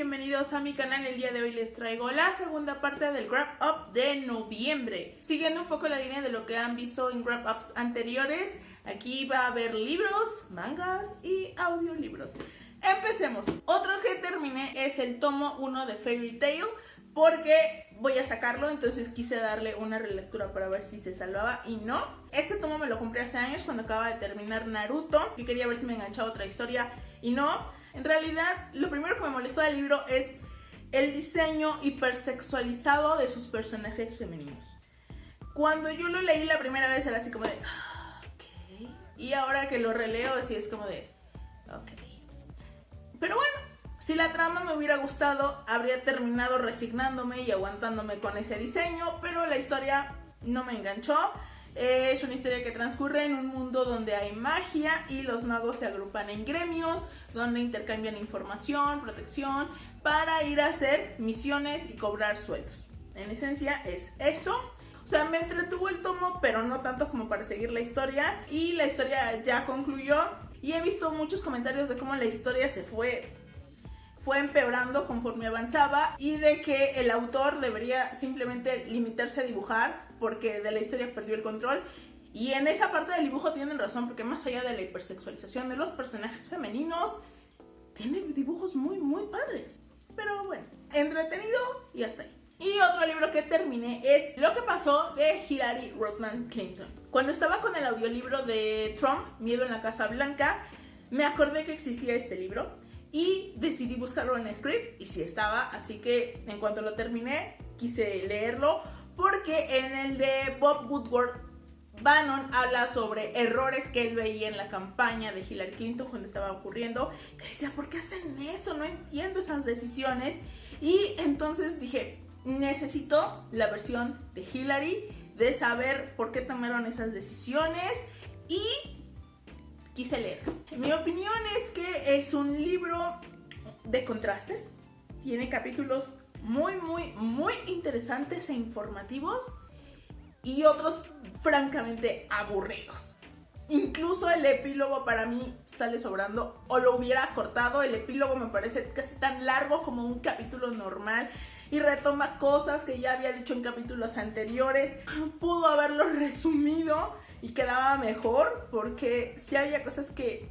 bienvenidos a mi canal. El día de hoy les traigo la segunda parte del Wrap Up de noviembre. Siguiendo un poco la línea de lo que han visto en Wrap Ups anteriores, aquí va a haber libros, mangas y audiolibros. Empecemos. Otro que terminé es el tomo 1 de Fairy Tail, porque voy a sacarlo, entonces quise darle una relectura para ver si se salvaba y no. Este tomo me lo compré hace años cuando acaba de terminar Naruto y quería ver si me enganchaba otra historia y no. En realidad, lo primero que me molestó del libro es el diseño hipersexualizado de sus personajes femeninos. Cuando yo lo leí la primera vez era así como de ok, y ahora que lo releo así es como de ok. Pero bueno, si la trama me hubiera gustado, habría terminado resignándome y aguantándome con ese diseño, pero la historia no me enganchó. Es una historia que transcurre en un mundo donde hay magia y los magos se agrupan en gremios, donde intercambian información, protección, para ir a hacer misiones y cobrar sueldos. En esencia es eso. O sea, me entretuvo el tomo, pero no tanto como para seguir la historia. Y la historia ya concluyó. Y he visto muchos comentarios de cómo la historia se fue empeorando conforme avanzaba y de que el autor debería simplemente limitarse a dibujar porque de la historia perdió el control. Y en esa parte del dibujo tienen razón, porque más allá de la hipersexualización de los personajes femeninos, tiene dibujos muy padres. Pero bueno, entretenido y hasta ahí. Y otro libro que terminé es Lo que pasó de Hilary Rodham Clinton. Cuando estaba con el audiolibro de Trump, Miedo en la Casa Blanca, me acordé que existía este libro y decidí buscarlo en Scribd y sí estaba, así que en cuanto lo terminé quise leerlo, porque en el de Bob Woodward, Bannon habla sobre errores que él veía en la campaña de Hillary Clinton cuando estaba ocurriendo, que decía, ¿por qué hacen eso? No entiendo esas decisiones. Y entonces dije, necesito la versión de Hillary, de saber por qué tomaron esas decisiones, y quise leer. Mi opinión es que es un libro de contrastes. Tiene capítulos muy interesantes e informativos y otros francamente aburridos. Incluso el epílogo para mí sale sobrando, o lo hubiera cortado. El epílogo me parece casi tan largo como un capítulo normal y retoma cosas que ya había dicho en capítulos anteriores. Pudo haberlo resumido y quedaba mejor, porque sí había cosas que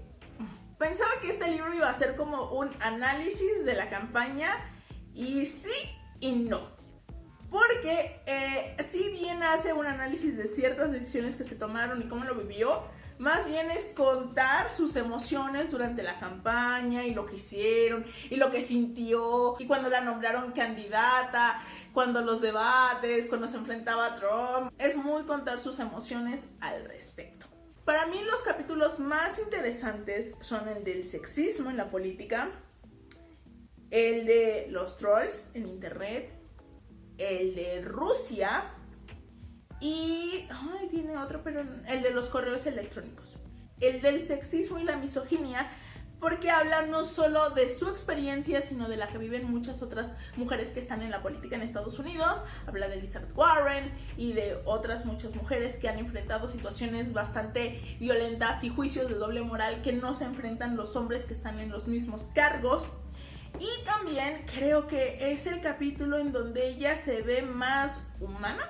pensaba que este libro iba a ser como un análisis de la campaña, y sí y no, porque si bien hace un análisis de ciertas decisiones que se tomaron y cómo lo vivió, más bien es contar sus emociones durante la campaña y lo que hicieron y lo que sintió, y cuando la nombraron candidata, cuando los debates, cuando se enfrentaba a Trump. Es muy contar sus emociones al respecto. Para mí los capítulos más interesantes son el del sexismo en la política, el de los trolls en internet, el de Rusia y tiene otro, pero el de los correos electrónicos. El del sexismo y la misoginia, porque habla no solo de su experiencia, sino de la que viven muchas otras mujeres que están en la política en Estados Unidos. Habla de Elizabeth Warren y de otras muchas mujeres que han enfrentado situaciones bastante violentas y juicios de doble moral que no se enfrentan los hombres que están en los mismos cargos. Y también creo que es el capítulo en donde ella se ve más humana.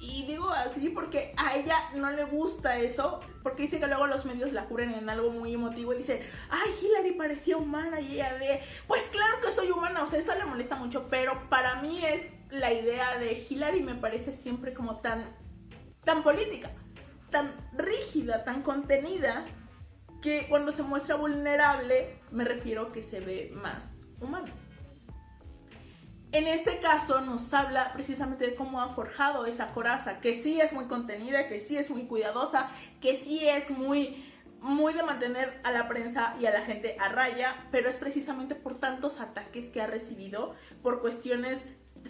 Y digo así porque a ella no le gusta eso, porque dice que luego los medios la cubren en algo muy emotivo y dicen, ay, Hillary parecía humana, y ella de, pues claro que soy humana. O sea, eso le molesta mucho, pero para mí es la idea de Hillary, me parece siempre como tan política, tan rígida, tan contenida, que cuando se muestra vulnerable me refiero que se ve más humana. En este caso nos habla precisamente de cómo ha forjado esa coraza, que sí es muy contenida, que sí es muy cuidadosa, que sí es muy de mantener a la prensa y a la gente a raya, pero es precisamente por tantos ataques que ha recibido por cuestiones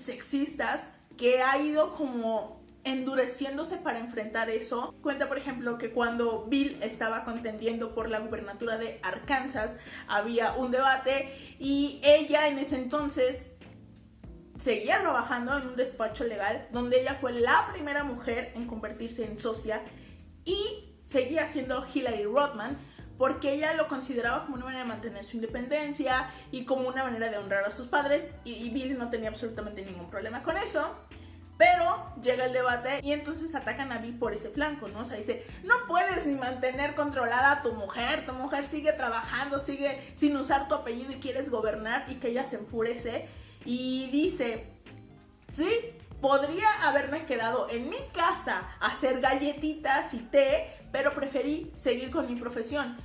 sexistas que ha ido como endureciéndose para enfrentar eso. Cuenta, por ejemplo, que cuando Bill estaba contendiendo por la gubernatura de Arkansas, había un debate y ella en ese entonces seguía trabajando en un despacho legal donde ella fue la primera mujer en convertirse en socia, y seguía siendo Hillary Rodham porque ella lo consideraba como una manera de mantener su independencia y como una manera de honrar a sus padres, y Bill no tenía absolutamente ningún problema con eso. Pero llega el debate y entonces atacan a Bill por ese flanco, ¿no? O sea, dice, no puedes ni mantener controlada a tu mujer sigue trabajando, sigue sin usar tu apellido y quieres gobernar, y que ella se enfurece y dice, sí, podría haberme quedado en mi casa a hacer galletitas y té, pero preferí seguir con mi profesión.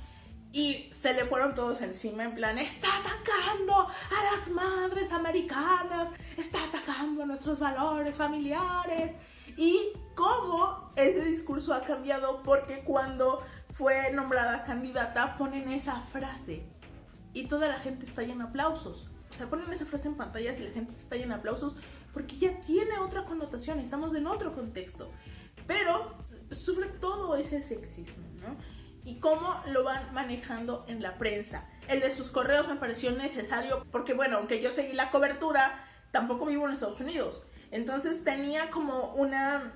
Y se le fueron todos encima en plan, está atacando a las madres americanas, está atacando nuestros valores familiares. Y cómo ese discurso ha cambiado, porque cuando fue nombrada candidata ponen esa frase y toda la gente está en aplausos. O sea, ponen esa frase en pantallas y la gente está en aplausos porque ya tiene otra connotación, estamos en otro contexto. Pero sobre todo ese sexismo, ¿no? Y cómo lo van manejando en la prensa. El de sus correos me pareció necesario porque, bueno, aunque yo seguí la cobertura, tampoco vivo en Estados Unidos. Entonces tenía como una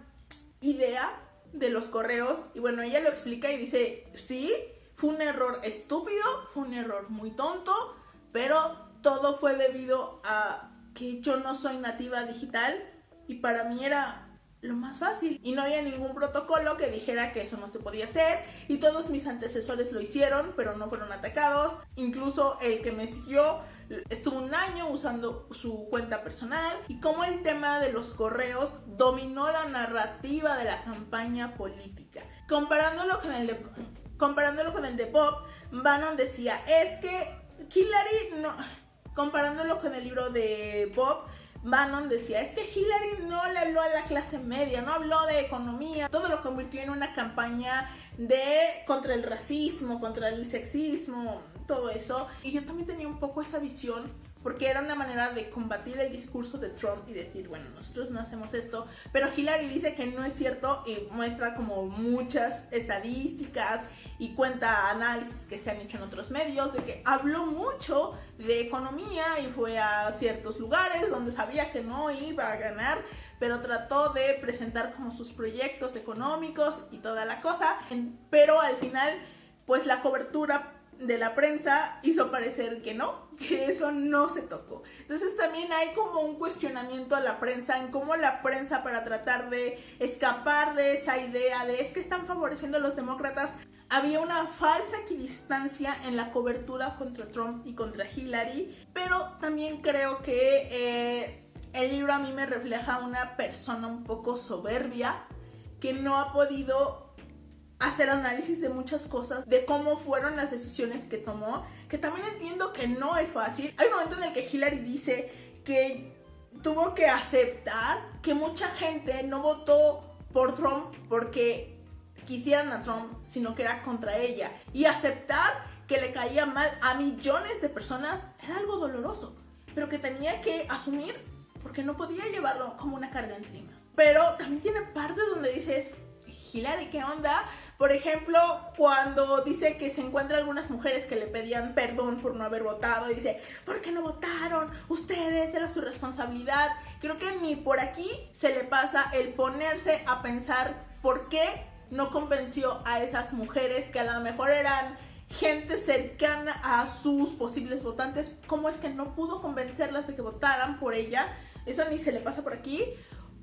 idea de los correos y bueno, ella lo explica y dice, sí, fue un error estúpido, fue un error muy tonto, pero todo fue debido a que yo no soy nativa digital y para mí era lo más fácil y no había ningún protocolo que dijera que eso no se podía hacer, y todos mis antecesores lo hicieron pero no fueron atacados. Incluso el que me siguió estuvo un año usando su cuenta personal, y como el tema de los correos dominó la narrativa de la campaña política. Comparándolo con el de Bob, Bannon decía, es que Hillary no... Comparándolo con el libro de Bob, Bannon decía, es que Hillary no le habló a la clase media, no habló de economía, todo lo convirtió en una campaña contra el racismo, contra el sexismo, todo eso. Y yo también tenía un poco esa visión, porque era una manera de combatir el discurso de Trump y decir, bueno, nosotros no hacemos esto, pero Hillary dice que no es cierto y muestra como muchas estadísticas y cuenta análisis que se han hecho en otros medios, de que habló mucho de economía y fue a ciertos lugares donde sabía que no iba a ganar, pero trató de presentar como sus proyectos económicos y toda la cosa, pero al final, pues la cobertura de la prensa hizo parecer que no, que eso no se tocó. Entonces también hay como un cuestionamiento a la prensa, en cómo la prensa, para tratar de escapar de esa idea de es que están favoreciendo a los demócratas, había una falsa equidistancia en la cobertura contra Trump y contra Hillary. Pero también creo que el libro a mí me refleja una persona un poco soberbia que no ha podido hacer análisis de muchas cosas, de cómo fueron las decisiones que tomó, que también entiendo que no es fácil. Hay un momento en el que Hillary dice que tuvo que aceptar que mucha gente no votó por Trump porque quisieran a Trump, sino que era contra ella, y aceptar que le caía mal a millones de personas era algo doloroso, pero que tenía que asumir porque no podía llevarlo como una carga encima. Pero también tiene partes donde dices, Hillary, ¿qué onda? Por ejemplo, cuando dice que se encuentra algunas mujeres que le pedían perdón por no haber votado, y dice, ¿por qué no votaron? Ustedes, era su responsabilidad. Creo que ni por aquí se le pasa el ponerse a pensar por qué no convenció a esas mujeres que a lo mejor eran gente cercana a sus posibles votantes. ¿Cómo es que no pudo convencerlas de que votaran por ella? Eso ni se le pasa por aquí.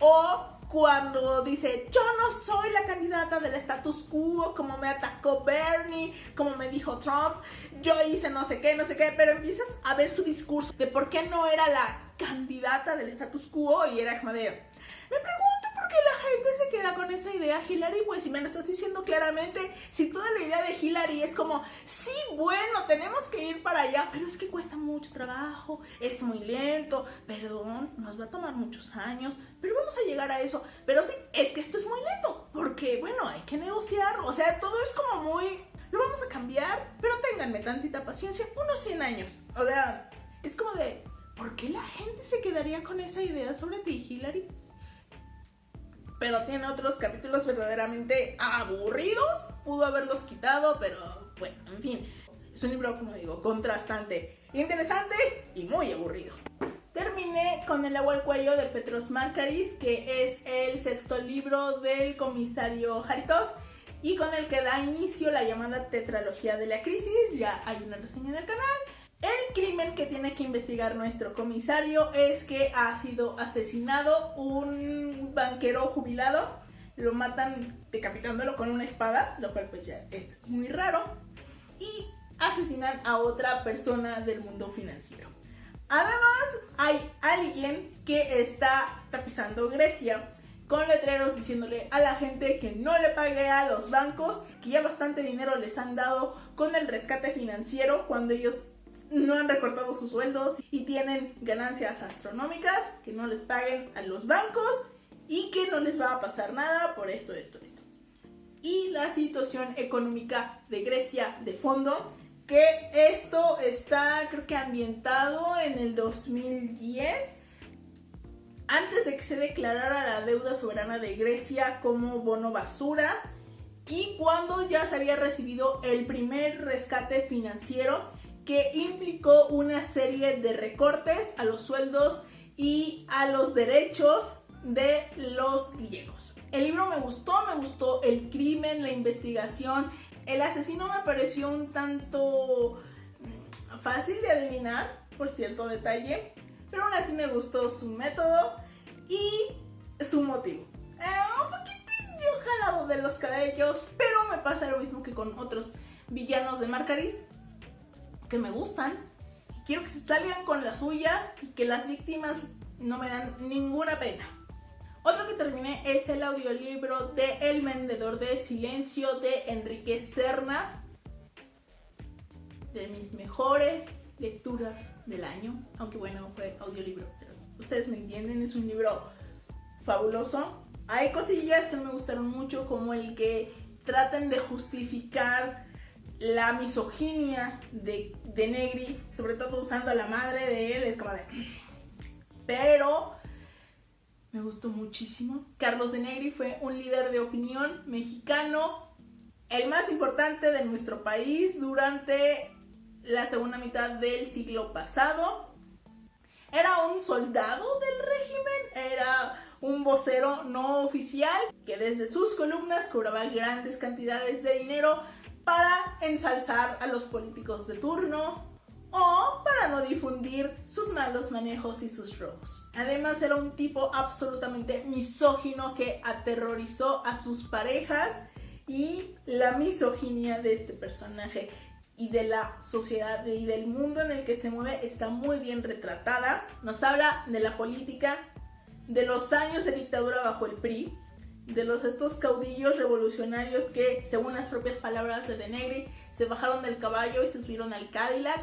O cuando dice, yo no soy la candidata del status quo, como me atacó Bernie, como me dijo Trump, yo hice no sé qué, pero empiezas a ver su discurso de por qué no era la candidata del status quo, y era como de, me pregunto por qué la gente se queda con esa idea, Hillary. Pues si me lo estás diciendo claramente, si toda la idea de Hillary es como, sí, bueno, tenemos que ir para allá, pero es que cuesta mucho trabajo, es muy lento, perdón, nos va a tomar muchos años, pero vamos a llegar a eso. Pero sí, es que esto es muy lento, porque bueno, hay que negociar, o sea, todo es como muy, lo vamos a cambiar, pero ténganme tantita paciencia, unos 100 años. O sea, es como de, ¿por qué la gente se quedaría con esa idea sobre ti, Hillary? Pero tiene otros capítulos verdaderamente aburridos. Pudo haberlos quitado, pero bueno, en fin. Es un libro, como digo, contrastante, interesante y muy aburrido. Terminé con El agua al cuello de Petros Markaris, que es el 6º libro del comisario Haritos. y con el que da inicio la llamada tetralogía de la crisis. Ya hay una reseña en el canal. El crimen que tiene que investigar nuestro comisario es que ha sido asesinado un banquero jubilado. Lo matan decapitándolo con una espada, lo cual pues ya es muy raro. Y asesinan a otra persona del mundo financiero. Además, hay alguien que está tapizando Grecia con letreros diciéndole a la gente que no le pague a los bancos, que ya bastante dinero les han dado con el rescate financiero cuando ellos no han recortado sus sueldos y tienen ganancias astronómicas, que no les paguen a los bancos y que no les va a pasar nada por esto. Y la situación económica de Grecia de fondo, que esto está creo que ambientado en el 2010, antes de que se declarara la deuda soberana de Grecia como bono basura y cuando ya se había recibido el primer rescate financiero que implicó una serie de recortes a los sueldos y a los derechos de los griegos. El libro me gustó el crimen, la investigación. El asesino me pareció un tanto fácil de adivinar por cierto detalle, pero aún así me gustó su método y su motivo. Un poquitillo jalado de los cabellos, pero me pasa lo mismo que con otros villanos de Margarit, que me gustan, que quiero que se salgan con la suya y que las víctimas no me dan ninguna pena. Otro que terminé es el audiolibro de El vendedor de silencio de Enrique Serna, de mis mejores lecturas del año, aunque bueno, fue audiolibro, pero ustedes me entienden, es un libro fabuloso. Hay cosillas que me gustaron mucho, como el que traten de justificar la misoginia de Negri, sobre todo usando a la madre de él, es como de... Pero me gustó muchísimo. Carlos de Negri fue un líder de opinión mexicano, el más importante de nuestro país durante la segunda mitad del siglo pasado. Era un soldado del régimen, era un vocero no oficial que desde sus columnas cobraba grandes cantidades de dinero para ensalzar a los políticos de turno o para no difundir sus malos manejos y sus robos. Además era un tipo absolutamente misógino que aterrorizó a sus parejas, y la misoginia de este personaje y de la sociedad y del mundo en el que se mueve está muy bien retratada. Nos habla de la política, de los años de dictadura bajo el PRI, de estos caudillos revolucionarios que, según las propias palabras de Negri, se bajaron del caballo y se subieron al Cadillac,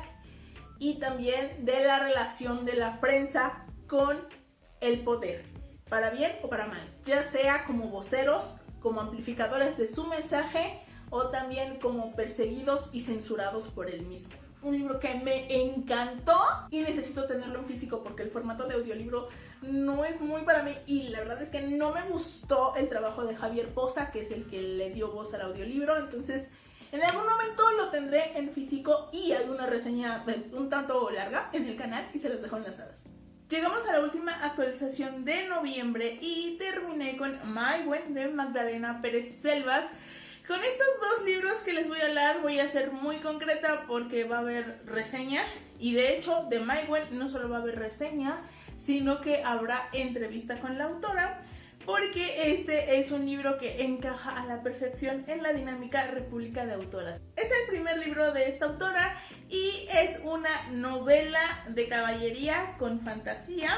y también de la relación de la prensa con el poder, para bien o para mal, ya sea como voceros, como amplificadores de su mensaje, o también como perseguidos y censurados por él mismo. Un libro que me encantó y necesito tenerlo en físico porque el formato de audiolibro no es muy para mí, y la verdad es que no me gustó el trabajo de Javier Poza, que es el que le dio voz al audiolibro. Entonces en algún momento lo tendré en físico y hay una reseña un tanto larga en el canal y se las dejo enlazadas. Llegamos a la última actualización de noviembre y terminé con Maigüen de Magdalena Pérez Selvas. Con estos dos libros que les voy a hablar voy a ser muy concreta porque va a haber reseña, y de hecho de Maigüen no solo va a haber reseña, sino que habrá entrevista con la autora, porque este es un libro que encaja a la perfección en la dinámica República de Autoras. Es el primer libro de esta autora y es una novela de caballería con fantasía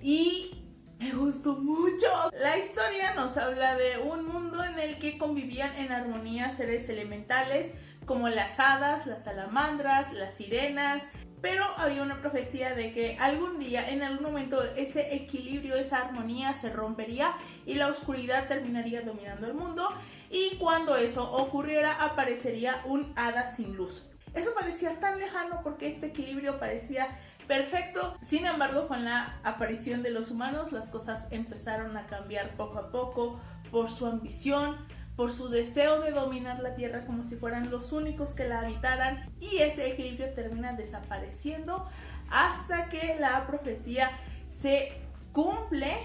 y me gustó mucho. La historia nos habla de un mundo en el que convivían en armonía seres elementales como las hadas, las salamandras, las sirenas, pero había una profecía de que algún día, en algún momento, ese equilibrio, esa armonía se rompería y la oscuridad terminaría dominando el mundo, y cuando eso ocurriera aparecería un hada sin luz. Eso parecía tan lejano porque este equilibrio parecía perfecto. Sin embargo, con la aparición de los humanos, las cosas empezaron a cambiar poco a poco por su ambición, por su deseo de dominar la tierra como si fueran los únicos que la habitaran, y ese equilibrio termina desapareciendo hasta que la profecía se cumple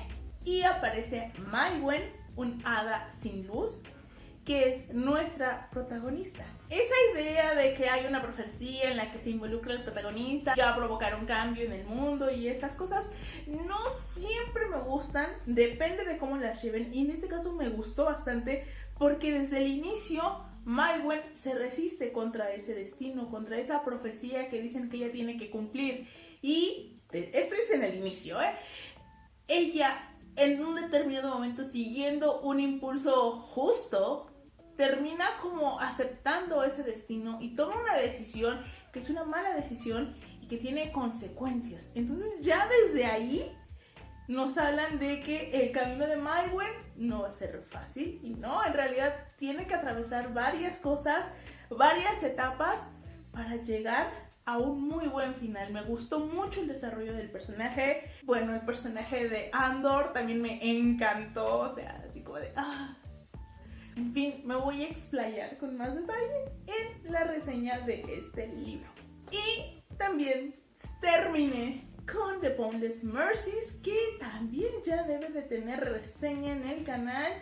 y aparece Maigüen, un hada sin luz, que es nuestra protagonista. Esa idea de que hay una profecía en la que se involucra el protagonista, que va a provocar un cambio en el mundo y estas cosas, no siempre me gustan, depende de cómo las lleven, y en este caso me gustó bastante porque desde el inicio Maigwen se resiste contra ese destino, contra esa profecía que dicen que ella tiene que cumplir. Y esto es en el inicio, ella en un determinado momento, siguiendo un impulso justo, termina como aceptando ese destino y toma una decisión que es una mala decisión y que tiene consecuencias. Entonces ya desde ahí nos hablan de que el camino de Maigwen no va a ser fácil, y no, en realidad tiene que atravesar varias cosas, varias etapas para llegar a un muy buen final. Me gustó mucho el desarrollo del personaje. Bueno, el personaje de Andor también me encantó, o sea, así como de... En fin, me voy a explayar con más detalle en la reseña de este libro. Y también terminé con The Boundless Mercies, que también ya debe de tener reseña en el canal,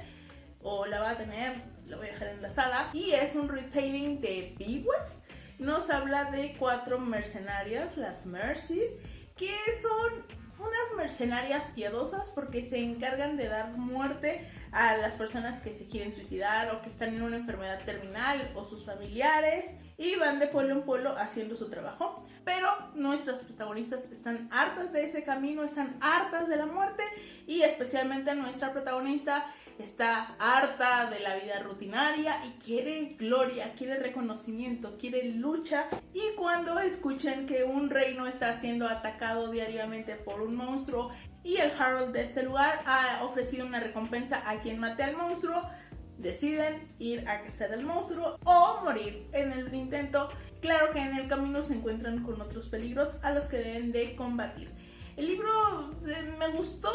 o la va a tener, la voy a dejar enlazada, y es un retelling de Beowulf. Nos habla de 4 mercenarias, las Mercies, que son unas mercenarias piadosas porque se encargan de dar muerte a las personas que se quieren suicidar o que están en una enfermedad terminal o sus familiares, y van de pueblo en pueblo haciendo su trabajo. Pero nuestras protagonistas están hartas de ese camino, están hartas de la muerte, y especialmente nuestra protagonista está harta de la vida rutinaria y quiere gloria, quiere reconocimiento, quiere lucha. Y cuando escuchan que un reino está siendo atacado diariamente por un monstruo y el Herald de este lugar ha ofrecido una recompensa a quien mate al monstruo, deciden ir a cazar al monstruo o morir en el intento. Claro que en el camino se encuentran con otros peligros a los que deben de combatir. El libro me gustó,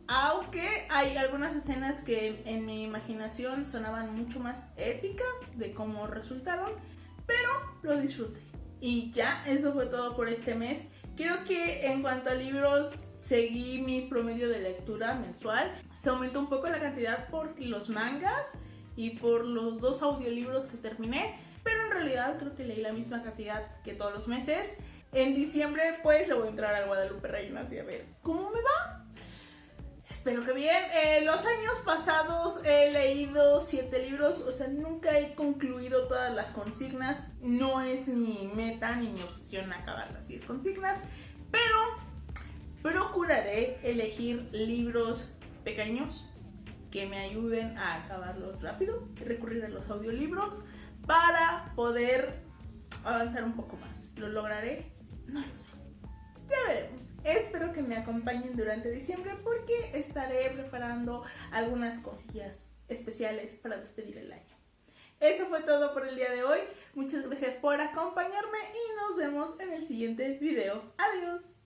aunque hay algunas escenas que en mi imaginación sonaban mucho más épicas de cómo resultaron, pero lo disfruté. Y ya, eso fue todo por este mes. Creo que en cuanto a libros, seguí mi promedio de lectura mensual. Se aumentó un poco la cantidad por los mangas y por los 2 audiolibros que terminé, pero en realidad creo que leí la misma cantidad que todos los meses. En diciembre pues le voy a entrar al Guadalupe Reyna, así a ver cómo me va. Espero que bien. Los años pasados he leído 7 libros, o sea, nunca he concluido todas las consignas. No es mi meta ni mi opción acabar las 10 consignas, pero procuraré elegir libros pequeños que me ayuden a acabarlos rápido y recurrir a los audiolibros para poder avanzar un poco más. ¿Lo lograré? No lo sé. Ya veremos. Espero que me acompañen durante diciembre porque estaré preparando algunas cosillas especiales para despedir el año. Eso fue todo por el día de hoy. Muchas gracias por acompañarme y nos vemos en el siguiente video. Adiós.